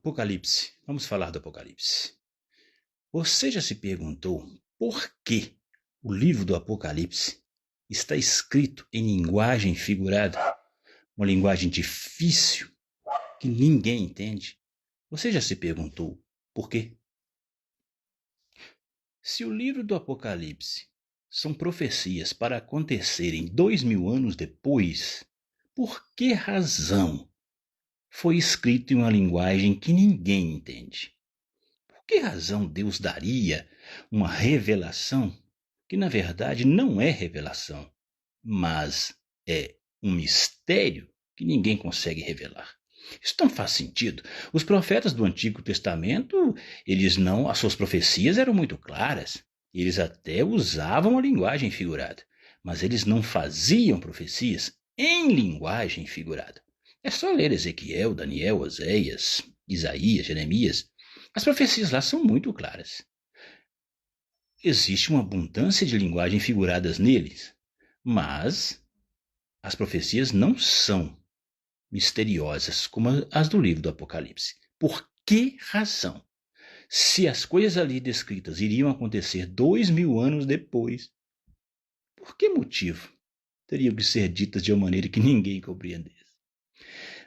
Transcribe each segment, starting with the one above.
Apocalipse. Vamos falar do Apocalipse. Você já se perguntou por que o livro do Apocalipse está escrito em linguagem figurada? Uma linguagem difícil que ninguém entende. Você já se perguntou por quê? Se o livro do Apocalipse são profecias para acontecerem 2000 anos depois, por que razão foi escrito em uma linguagem que ninguém entende? Por que razão Deus daria uma revelação que na verdade não é revelação, mas é um mistério que ninguém consegue revelar? Isso não faz sentido. Os profetas do Antigo Testamento, as suas profecias eram muito claras. Eles até usavam a linguagem figurada, mas eles não faziam profecias em linguagem figurada. É só ler Ezequiel, Daniel, Oséias, Isaías, Jeremias. As profecias lá são muito claras. Existe uma abundância de linguagem figuradas neles, mas as profecias não são misteriosas como as do livro do Apocalipse. Por que razão? Se as coisas ali descritas iriam acontecer 2000 anos depois, por que motivo teriam que ser ditas de uma maneira que ninguém compreendesse?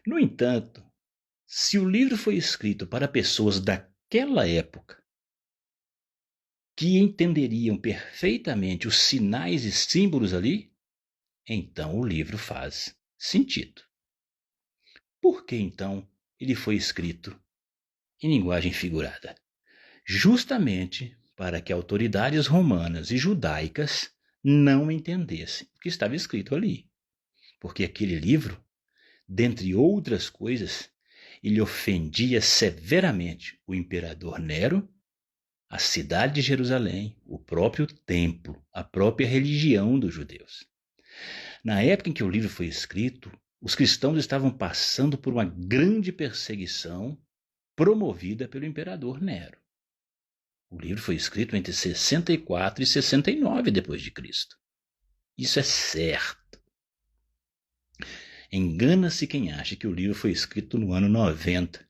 No entanto, se o livro foi escrito para pessoas daquela época, que entenderiam perfeitamente os sinais e símbolos ali, então o livro faz sentido. Por que então ele foi escrito em linguagem figurada? Justamente para que autoridades romanas e judaicas não entendessem o que estava escrito ali. Porque aquele livro, dentre outras coisas, ele ofendia severamente o imperador Nero, a cidade de Jerusalém, o próprio templo, a própria religião dos judeus. Na época em que o livro foi escrito, os cristãos estavam passando por uma grande perseguição promovida pelo imperador Nero. O livro foi escrito entre 64 e 69 depois de Cristo. Isso é certo. Engana-se quem acha que o livro foi escrito no ano 90,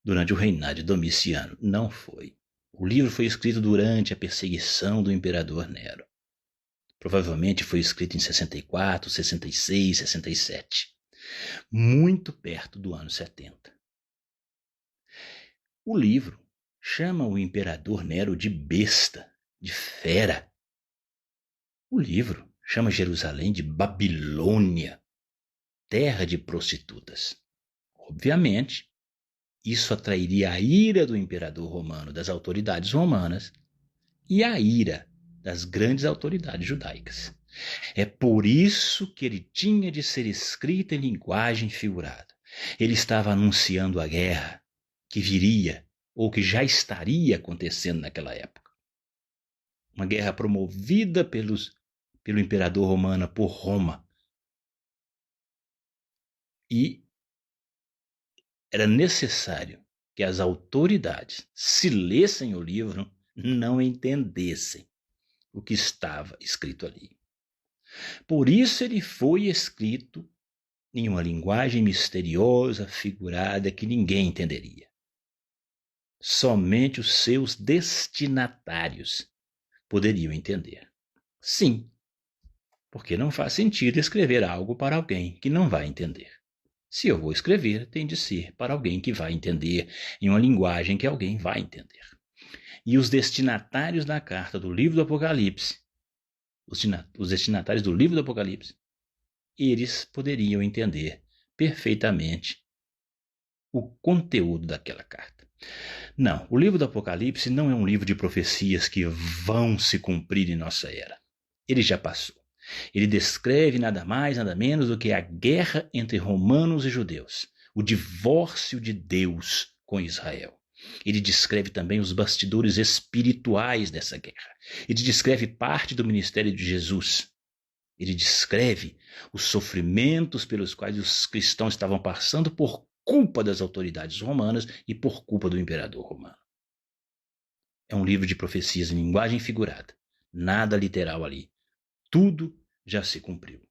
durante o reinado de Domiciano. Não foi. O livro foi escrito durante a perseguição do imperador Nero. Provavelmente foi escrito em 64, 66, 67. Muito perto do ano 70. O livro chama o imperador Nero de besta, de fera. O livro chama Jerusalém de Babilônia, terra de prostitutas. Obviamente, isso atrairia a ira do imperador romano, das autoridades romanas, e a ira das grandes autoridades judaicas. É por isso que ele tinha de ser escrito em linguagem figurada. Ele estava anunciando a guerra que viria ou que já estaria acontecendo naquela época. Uma guerra promovida pelo imperador romano por Roma. E era necessário que as autoridades, se lessem o livro, não entendessem o que estava escrito ali. Por isso ele foi escrito em uma linguagem misteriosa, figurada, que ninguém entenderia. Somente os seus destinatários poderiam entender. Sim, porque não faz sentido escrever algo para alguém que não vai entender. Se eu vou escrever, tem de ser para alguém que vai entender, em uma linguagem que alguém vai entender. E os destinatários da carta do livro do Apocalipse, os destinatários do livro do Apocalipse, eles poderiam entender perfeitamente o conteúdo daquela carta. Não, o livro do Apocalipse não é um livro de profecias que vão se cumprir em nossa era. Ele já passou. Ele descreve nada mais, nada menos do que a guerra entre romanos e judeus, o divórcio de Deus com Israel. Ele descreve também os bastidores espirituais dessa guerra. Ele descreve parte do ministério de Jesus. Ele descreve os sofrimentos pelos quais os cristãos estavam passando por culpa das autoridades romanas e por culpa do imperador romano. É um livro de profecias em linguagem figurada. Nada literal ali. Tudo já se cumpriu.